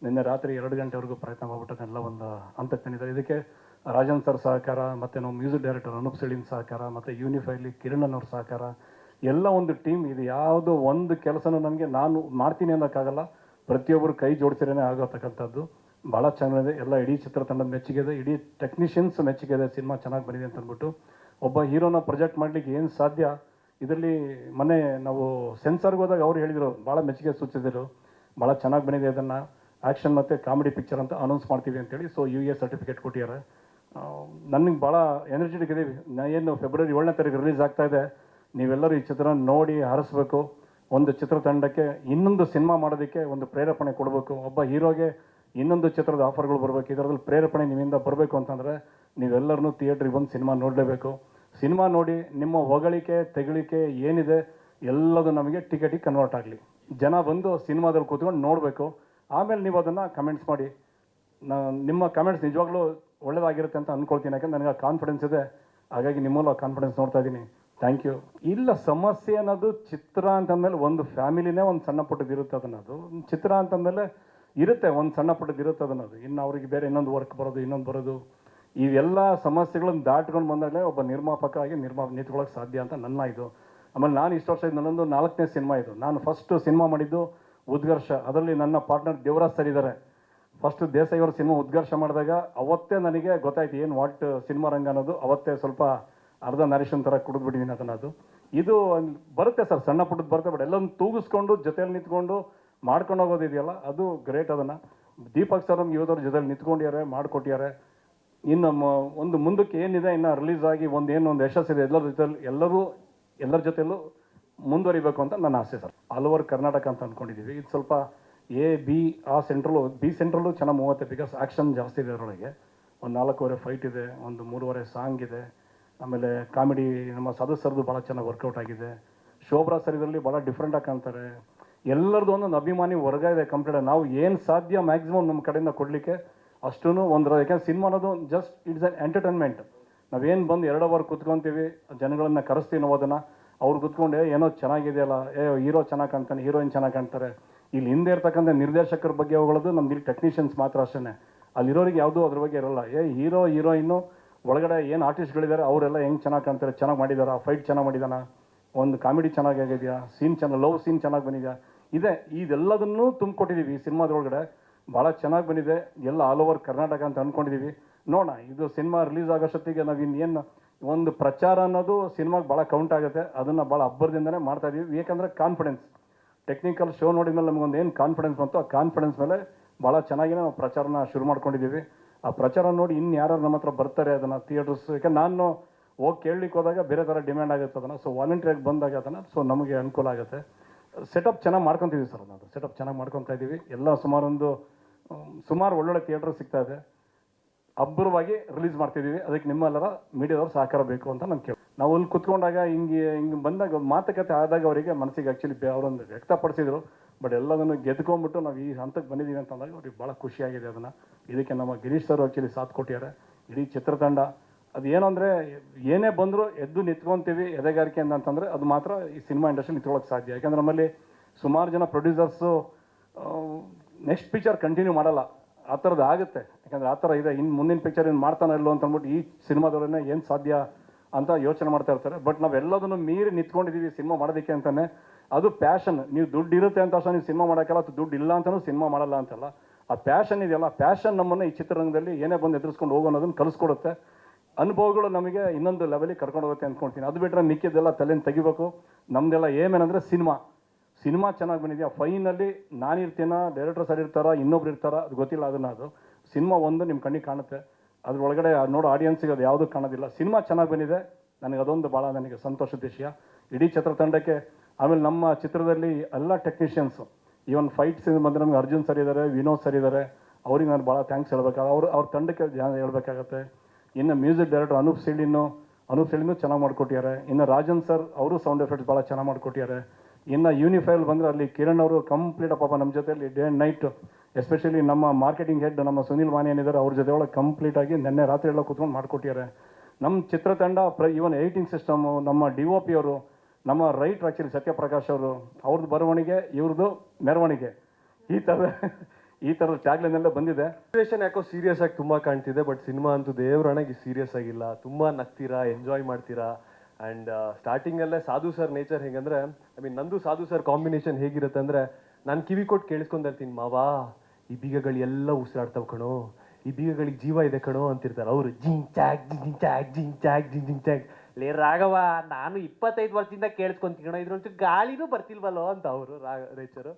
ನಿನ್ನೆ ರಾತ್ರಿ 2 ಗಂಟೆವರೆಗೂ ಪ್ರಯತ್ನ ಮಾಡ್ಬಿಟ್ಟದನ್ನೆಲ್ಲ ಒಂದು ಹಂತಕ್ಕೆ ತಂದಿದ್ದಾರೆ. ಇದಕ್ಕೆ ರಾಜನ್ ಸರ್ ಸಹಕಾರ, ಮತ್ತು ನಮ್ಮ ಮ್ಯೂಸಿಕ್ ಡೈರೆಕ್ಟರ್ ಅನೂಪ್ ಸಿಳಿನ್ ಸಹಕಾರ, ಮತ್ತು ಯೂನಿಫೈಲಿ ಕಿರಣ್ ಅವ್ರ ಸಹಕಾರ, ಎಲ್ಲ ಒಂದು ಟೀಮ್. ಇದು ಯಾವುದೋ ಒಂದು ಕೆಲಸನೂ ನನಗೆ ನಾನು ಮಾಡ್ತೀನಿ ಅನ್ನೋಕ್ಕಾಗಲ್ಲ, ಪ್ರತಿಯೊಬ್ಬರು ಕೈ ಜೋಡಿಸಿರೇ ಆಗೋತಕ್ಕಂಥದ್ದು. ಭಾಳ ಚೆನ್ನಾಗಿದೆ. ಎಲ್ಲ ಇಡೀ ಚಿತ್ರತಂಡದ ಮೆಚ್ಚುಗೆ ಇದೆ, ಇಡೀ ಟೆಕ್ನಿಷಿಯನ್ಸ್ ಮೆಚ್ಚುಗೆ ಇದೆ. ಸಿನಿಮಾ ಚೆನ್ನಾಗಿ ಬಂದಿದೆ ಅಂತ ಅಂದ್ಬಿಟ್ಟು ಒಬ್ಬ ಹೀರೋನ ಪ್ರೊಜೆಕ್ಟ್ ಮಾಡಲಿಕ್ಕೆ ಏನು ಸಾಧ್ಯ ಇದರಲ್ಲಿ ಮೊನ್ನೆ ನಾವು ಸೆನ್ಸಾರ್ಗೆ ಹೋದಾಗ ಅವ್ರು ಹೇಳಿದರು, ಭಾಳ ಮೆಚ್ಚುಗೆ ಸೂಚಿಸಿದರು, ಭಾಳ ಚೆನ್ನಾಗಿ ಬಂದಿದೆ, ಅದನ್ನು ಆ್ಯಕ್ಷನ್ ಮತ್ತು ಕಾಮಿಡಿ ಪಿಕ್ಚರ್ ಅಂತ ಅನೌನ್ಸ್ ಮಾಡ್ತೀವಿ ಅಂತೇಳಿ. ಸೊ ಯು ಎ ಸರ್ಟಿಫಿಕೇಟ್ ಕೊಟ್ಟಿದ್ದಾರೆ. ನನಗೆ ಭಾಳ ಎನರ್ಜೆಟಿಕ್ ಇದೀವಿ. ಏನು ಫೆಬ್ರವರಿ 7ನೇ ತಾರೀಕು ರಿಲೀಸ್ ಆಗ್ತಾ ಇದೆ. ನೀವೆಲ್ಲರೂ ಈ ಚಿತ್ರ ನೋಡಿ ಹಾರಿಸ್ಬೇಕು. ಒಂದು ಚಿತ್ರತಂಡಕ್ಕೆ ಇನ್ನೊಂದು ಸಿನಿಮಾ ಮಾಡೋದಕ್ಕೆ ಒಂದು ಪ್ರೇರೇಪಣೆ ಕೊಡಬೇಕು. ಒಬ್ಬ ಹೀರೋಗೆ ಇನ್ನೊಂದು ಚಿತ್ರದ ಆಫರ್ಗಳು ಬರಬೇಕು. ಇದರಲ್ಲಿ ಪ್ರೇರೇಪಣೆ ನಿಮ್ಮಿಂದ ಬರಬೇಕು ಅಂತಂದರೆ ನೀವೆಲ್ಲರೂ ಥಿಯೇಟ್ರಿಗೆ ಬಂದು ಸಿನಿಮಾ ನೋಡಲೇಬೇಕು. ಸಿನಿಮಾ ನೋಡಿ ನಿಮ್ಮ ಹೊಗಳಿಕೆ ತೆಗಳಿಕೆ ಏನಿದೆ ಎಲ್ಲದು ನಮಗೆ ಟಿಕೆಟಿಗೆ ಕನ್ವರ್ಟ್ ಆಗಲಿ. ಜನ ಬಂದು ಸಿನಿಮಾದಲ್ಲಿ ಕೂತ್ಕೊಂಡು ನೋಡಬೇಕು. ಆಮೇಲೆ ನೀವು ಅದನ್ನು ಕಮೆಂಟ್ಸ್ ಮಾಡಿ. ನಿಮ್ಮ ಕಮೆಂಟ್ಸ್ ನಿಜವಾಗ್ಲೂ ಒಳ್ಳೆಯದಾಗಿರುತ್ತೆ ಅಂತ ಅಂದ್ಕೊಳ್ತೀನಿ. ಯಾಕಂದ್ರೆ ನನಗೆ ಕಾನ್ಫಿಡೆನ್ಸ್ ಇದೆ. ಹಾಗಾಗಿ ನಿಮ್ಮಲ್ಲೂ ಕಾನ್ಫಿಡೆನ್ಸ್ ನೋಡ್ತಾ ಇದ್ದೀನಿ. Thank you. ಇಲ್ಲ, ಸಮಸ್ಯೆ ಅನ್ನೋದು ಚಿತ್ರ ಅಂತಂದಮೇಲೆ ಒಂದು ಫ್ಯಾಮಿಲಿನೇ ಒಂದು ಸಣ್ಣ ಪುಟ್ಟದ್ದು ಇರುತ್ತೆ. ಅದನ್ನೋದು ಚಿತ್ರ ಅಂತಂದಮೇಲೆ ಇರುತ್ತೆ, ಒಂದು ಸಣ್ಣ ಪುಟ್ಟದ್ದು ಇರುತ್ತೆ ಅದನ್ನೋದು. ಇನ್ನು ಅವ್ರಿಗೆ ಬೇರೆ ಇನ್ನೊಂದು ವರ್ಕ್ ಬರೋದು, ಇನ್ನೊಂದು ಬರೋದು, ಇವೆಲ್ಲ ಸಮಸ್ಯೆಗಳನ್ನು ದಾಟ್ಕೊಂಡು ಬಂದಾಗಲೇ ಒಬ್ಬ ನಿರ್ಮಾಪಕ ಆಗಿ ನಿಂತ್ಕೊಳ್ಳೋಕೆ ಸಾಧ್ಯ ಅಂತ ನನ್ನ ಇದು. ಆಮೇಲೆ ನಾನು ಇಷ್ಟು ವರ್ಷ ಇದು ನನ್ನೊಂದು 4ನೇ ಸಿನಿಮಾ ಇದು. ನಾನು ಫಸ್ಟ್ ಸಿನಿಮಾ ಮಾಡಿದ್ದು ಉದ್ಘರ್ಷ. ಅದರಲ್ಲಿ ನನ್ನ ಪಾರ್ಟ್ನರ್ ದೇವರಾಜ್ ಸರ್ ಇದ್ದಾರೆ. ಫಸ್ಟ್ ದೇಸಾಯಿ ಅವರ ಸಿನಿಮಾ ಉದ್ಘರ್ಷ ಮಾಡಿದಾಗ ಅವತ್ತೇ ನನಗೆ ಗೊತ್ತಾಯ್ತು ಏನು ವಾಟ್ ಸಿನಿಮಾ ರಂಗ ಅನ್ನೋದು. ಅವತ್ತೇ ಸ್ವಲ್ಪ ಅರ್ಧ ನರೇಶನ್ ಥರ ಕುಡಿದ್ಬಿಟ್ಟಿದ್ದೀನಿ ಅದನ್ನದು. ಇದು ಬರುತ್ತೆ ಸರ್, ಸಣ್ಣ ಪುಟ್ಟದ್ದು ಬರುತ್ತೆ. ಬಟ್ ಎಲ್ಲೊಂದು ತೂಗಿಸ್ಕೊಂಡು ಜೊತೆಯಲ್ಲಿ ನಿಂತ್ಕೊಂಡು ಮಾಡ್ಕೊಂಡು ಹೋಗೋದಿದೆಯಲ್ಲ, ಅದು ಗ್ರೇಟ್. ಅದನ್ನು ದೀಪಕ್ ಸರ್ ನಮ್ಗೆ ಇವತ್ತವ್ರ ಜೊತೆಲಿ ನಿಂತ್ಕೊಂಡಿದ್ದಾರೆ, ಮಾಡಿಕೊಟ್ಟಿದ್ದಾರೆ. ಇನ್ನು ಒಂದು ಮುಂದಕ್ಕೆ ಏನಿದೆ, ಇನ್ನು ರಿಲೀಸ್ ಆಗಿ ಒಂದು ಯಶಸ್ಸಿದೆ. ಎಲ್ಲರ ಜೊತೆಯಲ್ಲೂ ಮುಂದುವರಿಬೇಕು ಅಂತ ನನ್ನ ಆಸೆ ಸರ್. ಆಲ್ ಓವರ್ ಕರ್ನಾಟಕ ಅಂತ ಅಂದ್ಕೊಂಡಿದ್ದೀವಿ. ಇದು ಸ್ವಲ್ಪ ಎ ಬಿ ಆ ಸೆಂಟ್ರಲ್ಲು ಬಿ ಸೆಂಟ್ರಲ್ಲು ಚೆನ್ನಾಗಿ ಮೂವತ್ತೆ. ಬಿಕಾಸ್ ಆ್ಯಕ್ಷನ್ ಜಾಸ್ತಿ ಇದೆ ಅದರೊಳಗೆ. ಒಂದು 4:15 ಫೈಟ್ ಇದೆ, ಒಂದು 3:30 ಸಾಂಗ್ ಇದೆ. ಆಮೇಲೆ ಕಾಮಿಡಿ ನಮ್ಮ ಸದಸ್ಯರದು ಭಾಳ ಚೆನ್ನಾಗಿ ವರ್ಕೌಟ್ ಆಗಿದೆ. ಶೋಭ್ರಾ ಸರ್ ಇದರಲ್ಲಿ ಭಾಳ ಡಿಫ್ರೆಂಟಾಗಿ ಕಾಣ್ತಾರೆ. ಎಲ್ಲರದ್ದು ಒಂದೊಂದು ಅಭಿಮಾನಿ ವರ್ಗ ಇದೆ ಕಂಪ್ಲೀಟ್. ನಾವು ಏನು ಸಾಧ್ಯ ಮ್ಯಾಕ್ಸಿಮಮ್ ನಮ್ಮ ಕಡೆಯಿಂದ ಕೊಡಲಿಕ್ಕೆ ಅಷ್ಟೂ ಯಾಕೆಂದ್ರೆ ಸಿನಿಮಾ ಅನ್ನೋದು ಜಸ್ಟ್ ಇಟ್ಸ್ ಅನ್ ಎಂಟರ್ಟೈನ್ಮೆಂಟ್. ನಾವೇನು ಬಂದು 2 ಅವರ್ ಕುತ್ಕೊತೀವಿ, ಜನಗಳನ್ನ ಕರೆಸ್ತೀವಿ ನಾವು. ಅದನ್ನು ಅವ್ರು ಕುತ್ಕೊಂಡು ಏನೋ ಚೆನ್ನಾಗಿದೆಯಲ್ಲ, ಹೀರೋ ಚೆನ್ನಾಗಿ ಕಾಣ್ತಾನೆ, ಹೀರೋಯಿನ್ ಚೆನ್ನಾಗಿ ಕಾಣ್ತಾರೆ. ಇಲ್ಲಿ ಹಿಂದೆ ಇರ್ತಕ್ಕಂಥ ನಿರ್ದೇಶಕರ ಬಗ್ಗೆ ಹೋಗೋದು ನಮ್ದು ಇಲ್ಲಿ ಟೆಕ್ನಿಷಿಯನ್ಸ್ ಮಾತ್ರ ಅಷ್ಟೇ. ಅಲ್ಲಿರೋರಿಗೆ ಯಾವುದೂ ಅದ್ರ ಬಗ್ಗೆ ಇರೋಲ್ಲ. ಹೀರೋ ಹೀರೋಯಿನ್ನು ಒಳಗಡೆ ಏನು ಆರ್ಟಿಸ್ಟ್ಗಳಿದ್ದಾರೆ ಅವರೆಲ್ಲ ಹೆಂಗೆ ಚೆನ್ನಾಗಿ ಕಾಣ್ತಾರೆ, ಚೆನ್ನಾಗಿ ಮಾಡಿದಾರ, ಫೈಟ್ ಚೆನ್ನಾಗಿ ಮಾಡಿದಾನ, ಒಂದು ಕಾಮಿಡಿ ಚೆನ್ನಾಗಿ ಆಗಿದೆಯಾ, ಸೀನ್ ಚೆನ್ನಾಗಿ, ಲವ್ ಸೀನ್ ಚೆನ್ನಾಗಿ ಬಂದಿದೆಯಾ, ಇದೆಲ್ಲದನ್ನೂ ತುಂಬಿಕೊಟ್ಟಿದ್ದೀವಿ ಈ ಸಿನಿಮಾದೊಳಗಡೆ. ಭಾಳ ಚೆನ್ನಾಗಿ ಬಂದಿದೆ. ಎಲ್ಲ ಆಲ್ ಓವರ್ ಕರ್ನಾಟಕ ಅಂತ ಅಂದ್ಕೊಂಡಿದ್ದೀವಿ. ನೋಡೋಣ, ಇದು ಸಿನಿಮಾ ರಿಲೀಸ್ ಆಗೋಷ್ಟೊತ್ತಿಗೆ ನಾವು ಇನ್ನೇನು ಒಂದು ಪ್ರಚಾರ ಅನ್ನೋದು ಸಿನಿಮಾಗೆ ಭಾಳ ಕೌಂಟ್ ಆಗುತ್ತೆ. ಅದನ್ನು ಭಾಳ ಅಬ್ಬರದಿಂದನೇ ಮಾಡ್ತಾಯಿದ್ದೀವಿ. ಏಕೆಂದರೆ ಕಾನ್ಫಿಡೆನ್ಸ್, ಟೆಕ್ನಿಕಲ್ ಶೋ ನೋಡಿದ ಮೇಲೆ ನಮಗೊಂದು ಏನು ಕಾನ್ಫಿಡೆನ್ಸ್ ಬಂತು, ಆ ಕಾನ್ಫಿಡೆನ್ಸ್ ಮೇಲೆ ಭಾಳ ಚೆನ್ನಾಗಿ ನಾವು ಪ್ರಚಾರನ ಶುರು ಮಾಡ್ಕೊಂಡಿದ್ದೀವಿ. ಆ ಪ್ರಚಾರ ನೋಡಿ ಇನ್ನು ಯಾರು ನಮ್ಮ ಹತ್ರ ಬರ್ತಾರೆ ಅದನ್ನು ಥಿಯೇಟರ್ಸ್. ಯಾಕೆಂದ್ರೆ ನಾನು ಹೋಗಿ ಕೇಳಲಿಕ್ಕೆ ಹೋದಾಗ ಬೇರೆ ಥರ ಡಿಮ್ಯಾಂಡ್ ಆಗುತ್ತೆ ಅದನ್ನು. ಸೊ ವಾಲಂಟಿಯರ್ಗೆ ಬಂದಾಗ ಅದನ್ನು ಸೊ ನಮಗೆ ಅನುಕೂಲ ಆಗುತ್ತೆ. ಸೆಟಪ್ ಚೆನ್ನಾಗಿ ಮಾಡ್ಕೊತೀವಿ ಸರ್. ಅದು ಸೆಟಪ್ ಚೆನ್ನಾಗಿ ಮಾಡ್ಕೊತಾ ಇದ್ದೀವಿ. ಎಲ್ಲ ಸುಮಾರು ಒಳ್ಳೊಳ್ಳೆ ಥಿಯೇಟರ್ ಸಿಗ್ತಾ ಇದೆ. ಅಬ್ಬರವಾಗಿ ರಿಲೀಸ್ ಮಾಡ್ತಿದ್ದೀವಿ. ಅದಕ್ಕೆ ನಿಮ್ಮೆಲ್ಲರ ಮೀಡಿಯಾದವ್ರು ಸಹಕಾರ ಬೇಕು ಅಂತ ನಾನು ಕೇಳಿ. ನಾವು ಅಲ್ಲಿ ಕುತ್ಕೊಂಡಾಗ ಹಿಂಗೆ ಬಂದಾಗ ಮಾತುಕತೆ ಆದಾಗ ಅವರಿಗೆ ಮನಸ್ಸಿಗೆ ಆ್ಯಕ್ಚುಲಿ ಅವರೊಂದು ವ್ಯಕ್ತಪಡಿಸಿದ್ರು. ಬಟ್ ಎಲ್ಲದನ್ನು ಗೆದ್ಕೊಂಡ್ಬಿಟ್ಟು ನಾವು ಈ ಹಂತಕ್ಕೆ ಬಂದಿದ್ದೀವಿ ಅಂತ ಅಂದಾಗ ಅವ್ರಿಗೆ ಭಾಳ ಖುಷಿಯಾಗಿದೆ. ಅದನ್ನು ಇದಕ್ಕೆ ನಮ್ಮ ಗಿರೀಶ್ ಸರ್ ಆ್ಯಕ್ಚುಲಿ ಸಾಥ್ ಕೊಟ್ಟಿದ್ದಾರೆ. ಇಡೀ ಚಿತ್ರತಂಡ ಅದು ಏನು ಅಂದರೆ ಏನೇ ಬಂದರೂ ಎದ್ದು ನಿಂತ್ಕೊತೀವಿ ಎದೆಗಾರಿಕೆ ಅಂತಂದರೆ ಅದು ಮಾತ್ರ ಈ ಸಿನಿಮಾ ಇಂಡಸ್ಟ್ರಿ ನಿಂತ್ಕೊಳ್ಳೋಕೆ ಸಾಧ್ಯ. ಯಾಕಂದ್ರೆ ನಮ್ಮಲ್ಲಿ ಸುಮಾರು ಜನ ಪ್ರೊಡ್ಯೂಸರ್ಸು ನೆಕ್ಸ್ಟ್ ಪಿಕ್ಚರ್ ಕಂಟಿನ್ಯೂ ಮಾಡಲ್ಲ, ಆ ಥರದ್ದು ಆಗುತ್ತೆ. ಯಾಕಂದರೆ ಆ ಥರ ಇದೆ, ಇನ್ನು ಮುಂದಿನ ಪಿಕ್ಚರ್ ಏನು ಮಾಡ್ತಾನೆ ಇಲ್ಲೋ ಅಂತ ಅಂದ್ಬಿಟ್ಟು ಈ ಸಿನಿಮಾದವರನ್ನೇ ಏನು ಸಾಧ್ಯ ಅಂತ ಯೋಚನೆ ಮಾಡ್ತಾ ಇರ್ತಾರೆ. ಬಟ್ ನಾವೆಲ್ಲದನ್ನು ಮೀರಿ ನಿಂತ್ಕೊಂಡಿದ್ದೀವಿ ಸಿನಿಮಾ ಮಾಡೋದಕ್ಕೆ ಅಂತಲೇ. ಅದು ಪ್ಯಾಷನ್. ನೀವು ದುಡ್ಡು ಇರುತ್ತೆ ಅಂತ ಅಷ್ಟೇ ನೀವು ಸಿನಿಮಾ ಮಾಡೋಕ್ಕಲ್ಲ, ಅದು ದುಡ್ಡು ಇಲ್ಲ ಅಂತಲೂ ಸಿನಿಮಾ ಮಾಡಲ್ಲ ಅಂತಲ್ಲ. ಆ ಪ್ಯಾಷನ್ ಇದೆಯಲ್ಲ, ಪ್ಯಾಷನ್ ನಮ್ಮನ್ನು ಈ ಚಿತ್ರರಂಗದಲ್ಲಿ ಏನೇ ಬಂದು ಎದುರಿಸ್ಕೊಂಡು ಹೋಗೋನ್ನೋದನ್ನು ಕಲಿಸ್ಕೊಡುತ್ತೆ. ಅನುಭವಗಳು ನಮಗೆ ಇನ್ನೊಂದು ಲೆವೆಲಿಗೆ ಕರ್ಕೊಂಡು ಹೋಗುತ್ತೆ ಅಂದ್ಕೊಳ್ತೀನಿ. ಅದು ಬಿಟ್ಟರೆ ಮಿಕ್ಕಿದ್ದೆಲ್ಲ ತಲೆನ ತೆಗಿಬೇಕು. ನಮ್ಮದೆಲ್ಲ ಏನೇನಂದರೆ ಸಿನಿಮಾ ಚೆನ್ನಾಗಿ ಬಂದಿದೆಯಾ, ಫೈನಲ್ಲಿ ನಾನಿರ್ತೀನ, ಡೈರೆಕ್ಟರ್ ಸರ್ ಇರ್ತಾರ, ಇನ್ನೊಬ್ರು ಇರ್ತಾರ, ಅದು ಗೊತ್ತಿಲ್ಲ. ಅದು ಸಿನಿಮಾ ಒಂದು ನಿಮ್ಮ ಕಣ್ಣಿಗೆ ಕಾಣುತ್ತೆ. ಅದ್ರೊಳಗಡೆ ನೋಡೋ ಆಡಿಯನ್ಸಿಗೆ ಅದು ಯಾವುದೂ ಕಾಣೋದಿಲ್ಲ. ಸಿನಿಮಾ ಚೆನ್ನಾಗಿ ಬಂದಿದೆ, ನನಗೆ ಅದೊಂದು ಭಾಳ ನನಗೆ ಸಂತೋಷದ ವಿಷಯ ಇಡೀ ಚಿತ್ರತಂಡಕ್ಕೆ. ಆಮೇಲೆ ನಮ್ಮ ಚಿತ್ರದಲ್ಲಿ ಎಲ್ಲ ಟೆಕ್ನಿಷಿಯನ್ಸು, ಈವನ್ ಫೈಟ್ ಸೀನ್ ಬಂದರೆ ನಮಗೆ ಅರ್ಜುನ್ ಸರ್ ಇದ್ದಾರೆ, ವಿನೋದ್ ಸರ್ ಇದ್ದಾರೆ. ಅವ್ರಿಗೆ ನಾನು ಭಾಳ ಥ್ಯಾಂಕ್ಸ್ ಹೇಳ್ಬೇಕಾಗುತ್ತೆ. ಅವ್ರ ತಂಡಕ್ಕೆ ಹೇಳ್ಬೇಕಾಗತ್ತೆ. ಇನ್ನು ಮ್ಯೂಸಿಕ್ ಡೈರೆಕ್ಟರ್ ಅನೂಪ್ ಸೀಳಿನೂ ಚೆನ್ನಾಗಿ ಮಾಡಿಕೊಟ್ಟಿದ್ದಾರೆ. ಇನ್ನು ರಾಜನ್ ಸರ್ ಅವರು ಸೌಂಡ್ ಎಫೆಕ್ಟ್ಸ್ ಭಾಳ ಚೆನ್ನಾಗಿ ಮಾಡಿಕೊಟ್ಟಿದ್ದಾರೆ. ಇನ್ನು ಯೂನಿಫೈಲ್ ಬಂದರೆ ಅಲ್ಲಿ ಕಿರಣ್ ಅವರು ಕಂಪ್ಲೀಟ್ ಪಾಪ ನಮ್ಮ ಜೊತೆಯಲ್ಲಿ ಡೇ ಆ್ಯಂಡ್ ನೈಟ್, ಎಸ್ಪೆಷಲಿ ನಮ್ಮ ಮಾರ್ಕೆಟಿಂಗ್ ಹೆಡ್ ನಮ್ಮ ಸುನಿಲ್ ಮಾನಿ ಏನಿದ್ದಾರೆ ಅವ್ರ ಜೊತೆ ಒಳಗೆ ಕಂಪ್ಲೀಟಾಗಿ ನೆನ್ನೆ ರಾತ್ರಿ ಎಲ್ಲ ಕೂತ್ಕೊಂಡು ಮಾಡಿಕೊಟ್ಟಿದ್ದಾರೆ. ನಮ್ಮ ಚಿತ್ರತಂಡ ಈವನ್ ಎಡಿಟಿಂಗ್ ಸಿಸ್ಟಮು, ನಮ್ಮ DOP ಅವರು, ನಮ್ಮ ರೈಟ್ರ್ ಆ್ಯಕ್ಚುಲಿ ಸತ್ಯಪ್ರಕಾಶ್ ಅವರು, ಅವ್ರದ್ದು ಬರವಣಿಗೆ, ಇವ್ರದ್ದು ಮೆರವಣಿಗೆ, ಈ ಥರದ ಟ್ಯಾಗ್ಲೈನೆಲ್ಲ ಬಂದಿದೆ. ಸಿಚುವೇಶನ್ ಯಾಕೋ ಸೀರಿಯಸ್ ಆಗಿ ತುಂಬ ಕಾಣ್ತಿದೆ. ಬಟ್ ಸಿನಿಮಾ ಅಂತೂ ದೇವರಾಣಗೆ ಸೀರಿಯಸ್ ಆಗಿಲ್ಲ. ತುಂಬ ನಗ್ತೀರಾ, ಎಂಜಾಯ್ ಮಾಡ್ತೀರಾ. ಆ್ಯಂಡ್ ಸ್ಟಾರ್ಟಿಂಗಲ್ಲೇ ಸಾಧು ಸರ್ ನೇಚರ್ ಹೇಗಂದರೆ, ನಂದು ಸಾಧು ಸರ್ ಕಾಂಬಿನೇಷನ್ ಹೇಗಿರುತ್ತೆ ಅಂದರೆ, ನಾನು ಕಿವಿ ಕೊಟ್ಟು ಕೇಳಿಸ್ಕೊಂಡಿರ್ತೀನಿ, ಮಾವಾ ಈ ಬೀಗಗಳು ಎಲ್ಲ ಉಸಿರಾಡ್ತಾವೆ ಕಣೋ, ಈ ಬೀಗಗಳಿಗೆ ಜೀವ ಇದೆ ಕಣೋ ಅಂತಿರ್ತಾರೆ ಅವರು. ಜಿಂಗ್ ಚಾಗ್ ಜಿಂಗ್ ಚಾಗ್ ಜಿಂಗ್ ಚಾಗ್ ಜಿಂಗ್ ಜಿಂಗ್ ಚಾಗ್. ಲೇ ರಾಘವ, ನಾನು 25 ವರ್ಷದಿಂದ ಕೇಳಿಸ್ಕೊಂತೀನೋ ಇದ್ರಂತೂ ಗಾಳಿನೂ ಬರ್ತಿಲ್ವಲ್ಲೋ ಅಂತ ಅವರು ನೇಚರು.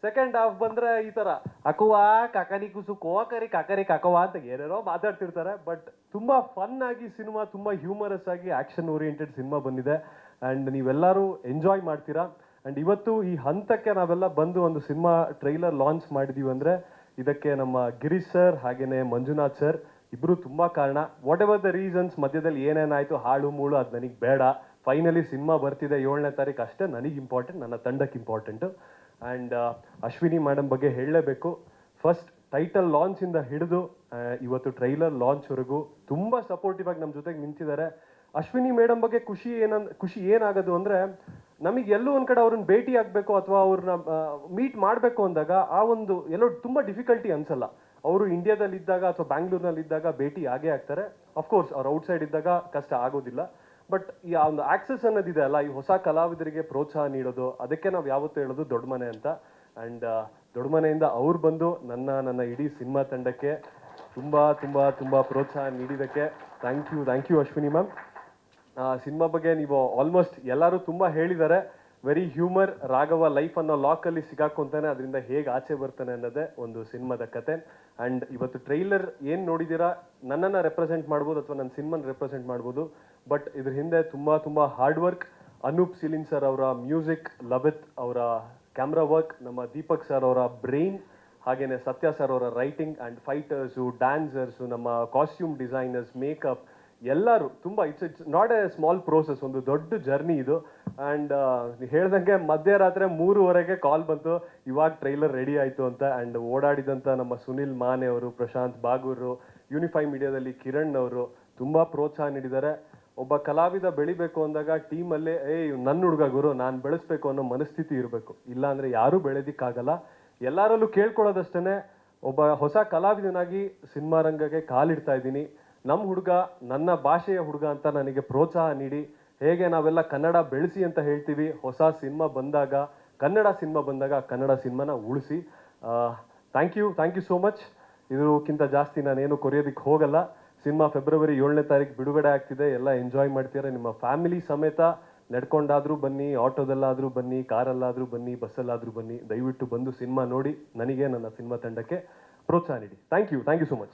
ಸೆಕೆಂಡ್ ಹಾಫ್ ಬಂದ್ರೆ ಈ ತರ ಅಕುವಾ ಕಾಕನಿ ಕುಸು ಕೋಕರಿ ಕಾಕರಿ ಕಾಕವಾ ಅಂತ ಏನೇನೋ ಮಾತಾಡ್ತಿರ್ತಾರೆ. ಬಟ್ ತುಂಬಾ ಫನ್ ಆಗಿ ಸಿನಿಮಾ, ತುಂಬಾ ಹ್ಯೂಮರಸ್ ಆಗಿ ಆಕ್ಷನ್ ಓರಿಯೆಂಟೆಡ್ ಸಿನಿಮಾ ಬಂದಿದೆ ಅಂಡ್ ನೀವೆಲ್ಲರೂ ಎಂಜಾಯ್ ಮಾಡ್ತೀರಾ. ಅಂಡ್ ಇವತ್ತು ಈ ಹಂತಕ್ಕೆ ನಾವೆಲ್ಲ ಬಂದು ಒಂದು ಸಿನಿಮಾ ಟ್ರೈಲರ್ ಲಾಂಚ್ ಮಾಡಿದೀವಿ ಅಂದ್ರೆ ಇದಕ್ಕೆ ನಮ್ಮ ಗಿರೀಶ್ ಸರ್ ಹಾಗೇನೆ ಮಂಜುನಾಥ್ ಸರ್ ಇಬ್ರು ತುಂಬಾ ಕಾರಣ. ವಾಟ್ ಎವರ್ ದ ರೀಸನ್ಸ್, ಮಧ್ಯದಲ್ಲಿ ಏನೇನಾಯ್ತು ಹಾಳು ಮೂಳು ಅದು ನನಗೆ ಬೇಡ. ಫೈನಲಿ ಸಿನಿಮಾ ಬರ್ತಿದೆ 7ನೇ ತಾರೀಕು, ಅಷ್ಟೇ ನನಗೆ ಇಂಪಾರ್ಟೆಂಟ್, ನನ್ನ ತಂಡಕ್ಕೆ ಇಂಪಾರ್ಟೆಂಟು. ಆ್ಯಂಡ್ ಅಶ್ವಿನಿ ಮೇಡಮ್ ಬಗ್ಗೆ ಹೇಳಲೇಬೇಕು. ಫಸ್ಟ್ ಟೈಟಲ್ ಲಾಂಚಿಂದ ಹಿಡಿದು ಇವತ್ತು ಟ್ರೈಲರ್ ಲಾಂಚ್ವರೆಗೂ ತುಂಬ ಸಪೋರ್ಟಿವ್ ಆಗಿ ನಮ್ಮ ಜೊತೆಗೆ ನಿಂತಿದ್ದಾರೆ. ಅಶ್ವಿನಿ ಮೇಡಮ್ ಬಗ್ಗೆ ಖುಷಿ ಏನಾಗೋದು ಅಂದರೆ, ನಮಗೆ ಎಲ್ಲೋ ಒಂದು ಕಡೆ ಅವ್ರನ್ನ ಭೇಟಿ ಆಗಬೇಕು ಅಥವಾ ಅವ್ರನ್ನ ಮೀಟ್ ಮಾಡಬೇಕು ಅಂದಾಗ ಆ ಒಂದು ಎಲ್ಲೋ ತುಂಬ ಡಿಫಿಕಲ್ಟಿ ಅನ್ಸಲ್ಲ. ಅವರು ಇಂಡಿಯಾದಲ್ಲಿ ಇದ್ದಾಗ ಅಥವಾ ಬ್ಯಾಂಗ್ಳೂರ್ನಲ್ಲಿ ಇದ್ದಾಗ ಭೇಟಿ ಆಗೇ ಆಗ್ತಾರೆ. ಅಫ್ಕೋರ್ಸ್ ಅವ್ರು ಔಟ್ಸೈಡ್ ಇದ್ದಾಗ ಕಷ್ಟ ಆಗೋದಿಲ್ಲ. ಬಟ್ ಈ ಒಂದು ಆಕ್ಸೆಸ್ ಅನ್ನೋದಿದೆ ಅಲ್ಲ, ಈ ಹೊಸ ಕಲಾವಿದರಿಗೆ ಪ್ರೋತ್ಸಾಹ ನೀಡೋದು, ಅದಕ್ಕೆ ನಾವು ಯಾವತ್ತೂ ಹೇಳೋದು ದೊಡ್ಡ ಮನೆ ಅಂತ. ಆ್ಯಂಡ್ ದೊಡ್ಡ ಮನೆಯಿಂದ ಅವ್ರು ಬಂದು ನನ್ನ ಇಡೀ ಸಿನಿಮಾ ತಂಡಕ್ಕೆ ತುಂಬ ತುಂಬ ತುಂಬ ಪ್ರೋತ್ಸಾಹ ನೀಡಿದ್ದಕ್ಕೆ thank you Ashwini ma'am. Cinema ಬಗ್ಗೆ ನೀವು ಆಲ್ಮೋಸ್ಟ್ ಎಲ್ಲರೂ ತುಂಬ ಹೇಳಿದ್ದಾರೆ. ವೆರಿ ಹ್ಯೂಮರ್, ರಾಘವ ಲೈಫ್ ಅನ್ನೋ ಲಾಕಲ್ಲಿ ಸಿಗಾಕೊಂತಾನೆ, ಅದರಿಂದ ಹೇಗೆ ಆಚೆ ಬರ್ತಾನೆ ಅನ್ನೋದೇ ಒಂದು ಸಿನಿಮಾದ ಕತೆ. ಆ್ಯಂಡ್ ಇವತ್ತು ಟ್ರೈಲರ್ ಏನು ನೋಡಿದ್ದೀರಾ, ನನ್ನನ್ನು ರೆಪ್ರೆಸೆಂಟ್ ಮಾಡ್ಬೋದು ಅಥವಾ ನನ್ನ ಸಿನಿಮಾನ ರೆಪ್ರೆಸೆಂಟ್ ಮಾಡ್ಬೋದು. ಬಟ್ ಇದ್ರ ಹಿಂದೆ ತುಂಬ hard work, Anoop Seelin sir ಅವರ ಮ್ಯೂಸಿಕ್, ಲಬಿತ್ ಅವರ ಕ್ಯಾಮ್ರಾ ವರ್ಕ್, ನಮ್ಮ ದೀಪಕ್ ಸರ್ ಅವರ ಬ್ರೈನ್, ಹಾಗೇನೆ ಸತ್ಯ ಸರ್ ಅವರ ರೈಟಿಂಗ್ ಆ್ಯಂಡ್ ಫೈಟರ್ಸು, ಡ್ಯಾನ್ಸರ್ಸು, ನಮ್ಮ ಕಾಸ್ಟ್ಯೂಮ್ ಡಿಸೈನರ್ಸ್, ಮೇಕಪ್ ಎಲ್ಲರೂ ತುಂಬ it's not A small process, ಒಂದು ದೊಡ್ಡ ಜರ್ನಿ ಇದು. ಆ್ಯಂಡ್ ಹೇಳ್ದಂಗೆ ಮಧ್ಯರಾತ್ರಿ 3:15 ಕಾಲ್ ಬಂತು, ಇವಾಗ ಟ್ರೈಲರ್ ರೆಡಿ ಆಯಿತು ಅಂತ. ಆ್ಯಂಡ್ ಓಡಾಡಿದಂಥ ನಮ್ಮ ಸುನಿಲ್ ಮಾನೆ ಅವರು, ಪ್ರಶಾಂತ್ ಬಾಗೂರು, ಯೂನಿಫೈ ಮೀಡಿಯಾದಲ್ಲಿ ಕಿರಣ್ ಅವರು ತುಂಬ ಪ್ರೋತ್ಸಾಹ ನೀಡಿದ್ದಾರೆ. ಒಬ್ಬ ಕಲಾವಿದ ಬೆಳಿಬೇಕು ಅಂದಾಗ ಟೀಮಲ್ಲೇ ನನ್ನ ಹುಡುಗ ಗುರು ನಾನು ಬೆಳೆಸ್ಬೇಕು ಅನ್ನೋ ಮನಸ್ಥಿತಿ ಇರಬೇಕು, ಇಲ್ಲಾಂದರೆ ಯಾರೂ ಬೆಳೆದಿಕ್ಕಾಗಲ್ಲ. ಎಲ್ಲರಲ್ಲೂ ಕೇಳ್ಕೊಳ್ಳೋದಷ್ಟೇ, ಒಬ್ಬ ಹೊಸ ಕಲಾವಿದನಾಗಿ ಸಿನಿಮಾ ರಂಗಕ್ಕೆ ಕಾಲಿಡ್ತಾ ಇದ್ದೀನಿ. ನಮ್ಮ ಹುಡುಗ ನನ್ನ ಭಾಷೆಯ ಹುಡುಗ ಅಂತ ನನಗೆ ಪ್ರೋತ್ಸಾಹ ನೀಡಿ, ಹೇಗೆ ನಾವೆಲ್ಲ ಕನ್ನಡ ಬೆಳೆಸಿ ಅಂತ ಹೇಳ್ತೀವಿ, ಹೊಸ ಸಿನಿಮಾ ಬಂದಾಗ, ಕನ್ನಡ ಸಿನಿಮಾನ ಉಳಿಸಿ. Thank you so much. ಇದಕ್ಕಿಂತ ಜಾಸ್ತಿ ನಾನೇನು ಕೊರಿಯೋದಕ್ಕೆ ಹೋಗಲ್ಲ. ಸಿನಿಮಾ ಫೆಬ್ರವರಿ 7ನೇ ತಾರೀಕು ಬಿಡುಗಡೆ ಆಗ್ತಿದೆ. ಎಲ್ಲ ಎಂಜಾಯ್ ಮಾಡ್ತೀರಾ. ನಿಮ್ಮ ಫ್ಯಾಮಿಲಿ ಸಮೇತ ನಡ್ಕೊಂಡಾದರೂ ಬನ್ನಿ, ಆಟೋದಲ್ಲಾದರೂ ಬನ್ನಿ, ಕಾರಲ್ಲಾದರೂ ಬನ್ನಿ, ಬಸ್ಸಲ್ಲಾದರೂ ಬನ್ನಿ. ದಯವಿಟ್ಟು ಬಂದು ಸಿನಿಮಾ ನೋಡಿ ನನಗೆ, ನನ್ನ ಸಿನಿಮಾ ತಂಡಕ್ಕೆ ಪ್ರೋತ್ಸಾಹ ನೀಡಿ. Thank you so much.